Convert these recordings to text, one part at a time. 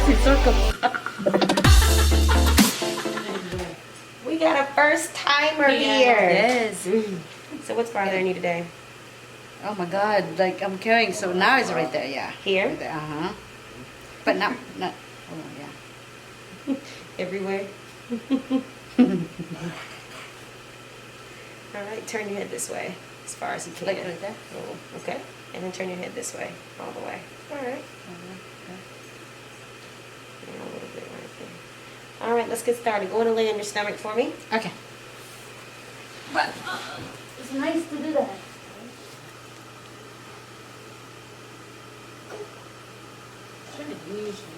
see circles. We got a first timer here. Yes. So what's bothering you today? Oh my God, like I'm carrying, so now it's right there, yeah. Here? Right there, uh-huh. But not, oh yeah. Everywhere? All right, turn your head this way as far as you can. Like right there? Oh, okay. And then turn your head this way, all the way. All right. And a little bit right there. All right, let's get started. Go and lay on your stomach for me. Okay. But it's nice to do that.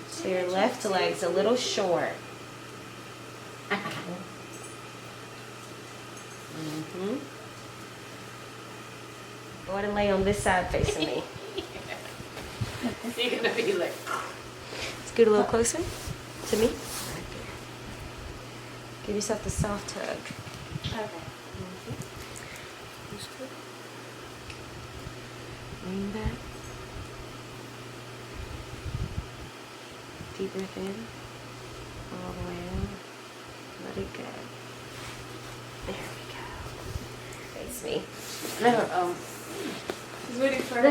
So your left leg's a little short. Go ahead and lay on this side facing me. You're gonna be like, Scoot a little closer to me. Give yourself the soft hug. okay. Lean back. Deep breath in. All the way in. Let it go. There we go. Face me. Let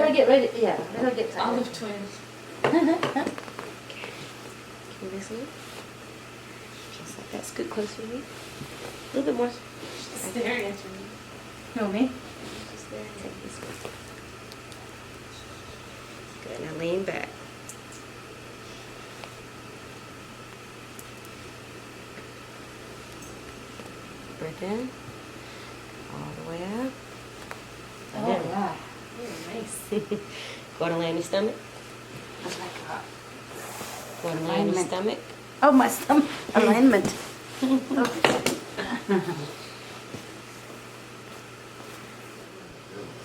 her get ready. Yeah, let her get tired. Olive twins. Can you listen? Just like that. Scoot closer to me. A little bit more. Staring at you. No, me? Just there. Take this one. Good. Now lean back. Breath in. All the way up. Oh, yeah. Nice. Go ahead and lay on your stomach. Oh my God. Go ahead and lay on your Alignment. stomach. Oh, my stomach. Alignment.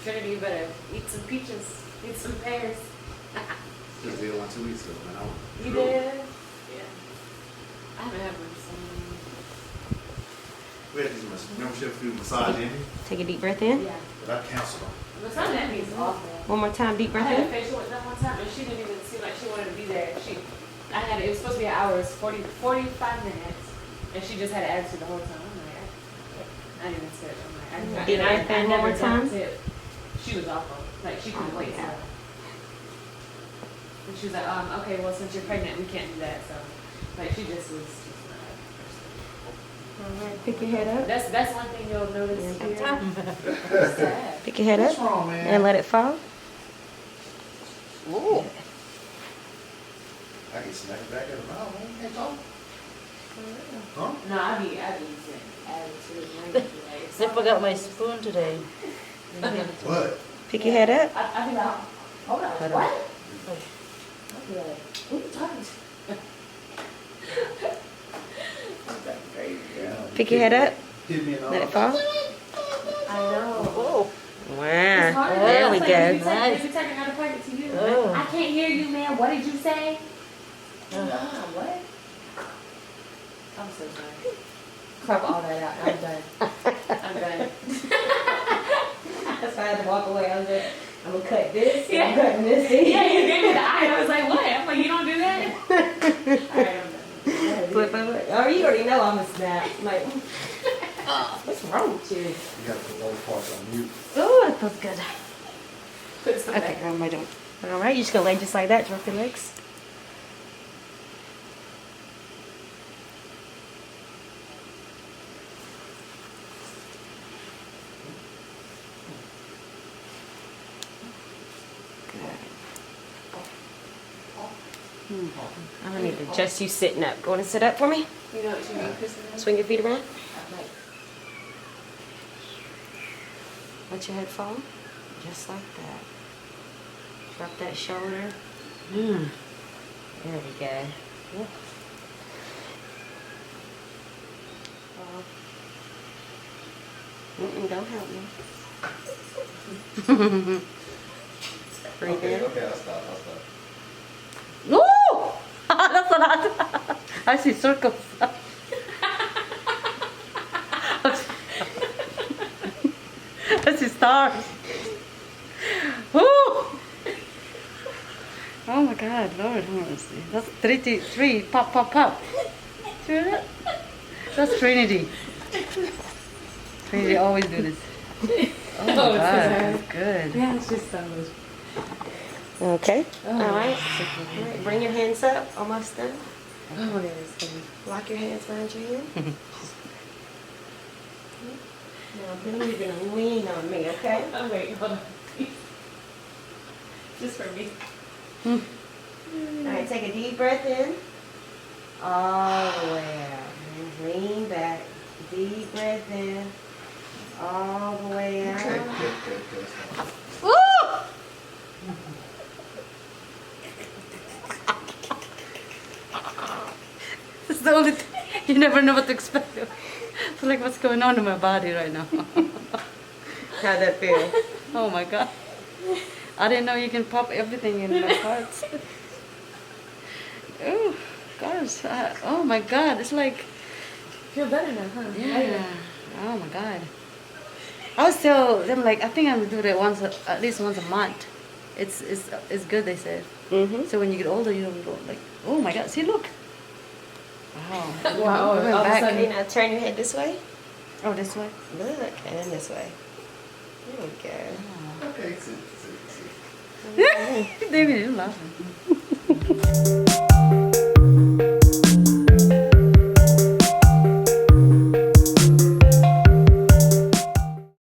Trinity, you better eat some peaches. Eat some pears. Just did one 2 weeks ago, man. You did? Yeah. I haven't had one. We had these membership fee massage in, Take a deep breath in. Yeah. but I canceled them. But some of that means awful. One more time, deep I breath had a in. facial with them one time, and she didn't even seem like she wanted to be there. It was supposed to be an hour, it was 45 minutes, and she just had an attitude the whole time. I'm like, I didn't even sit. I'm like, Deep breath in one more time. She was awful. Like, she couldn't wait. yeah. And she was like, okay, well, since you're pregnant, we can't do that. So, like, she just was just not. Alright, pick your head up. That's one thing you'll notice Yeah. here. It's sad. Pick your head What's up wrong, man? and let it fall. Ooh. I can smack it back in the mouth, man. Can't talk. Huh? No, I be saying attitude. I forgot my spoon today. What? Pick your head up. I be like, hold on, Hold on. what? I be like, who you talking to? Pick your head up. Hit me in the Let it arm. fall. I know. It's Wow. hard. There we It's like go. if you take another point to you. Oh. I can't hear you, man. What did you say? What? I'm so sorry. Crop all that out. I'm done. I'm done. That's why I had to walk away. I was like, I'm gonna cut this. Yeah. I'm cutting this. Yeah, you gave me the eye. I was like, what? I'm like, you don't do that? All right, I'm done. Flip over. Oh, you already know I'm a snap. Like, what's wrong with you? You gotta put those parts on mute. Oh, that feels good. Put some Okay, back. what am I doing? All right, you're just gonna lay just like that. Drop your legs. I need to adjust you sitting up. Go on and sit up for me. You know what you mean, Kristina? Swing your feet around. Like, Let your head fall. Just like that. Drop that shoulder. Mm. There we go. Yeah. Don't help me. Breathe Okay, in. okay, I'll stop. No! That's a lot. I see circles. I see stars. Woo! Oh my God, Lord, have mercy. That's three, pop, pop, pop. See that? That's Trinity. Trinity always do this. Oh my God, that's good. Yeah, it's just so much. Okay. Oh. All right. All right. Bring your hands up. Almost done. Oh, it is. Lock your hands behind your head. Now then you're gonna lean on me, okay? Oh, wait, hold on. Just for me. All right. Take a deep breath in. All the way out. And lean back. Deep breath in. All the way out. Good. This is the only thing. You never know what to expect. So like, what's going on in my body right now? How'd that feel? Oh my God. I didn't know you can pop everything in my parts. Oh, gosh. Oh my God. It's like, Feel better now, huh? yeah. Oh my God. I was still, I'm like, I think I'm gonna do that at least once a month. It's good, they said. Mm-hmm. So when you get older, you don't go like, oh my God, see, look. Wow. Wow, We're all of a back. sudden- Okay, now turn your head this way. Oh, this way? Look, and this way. There we go. Okay, see. David is laughing.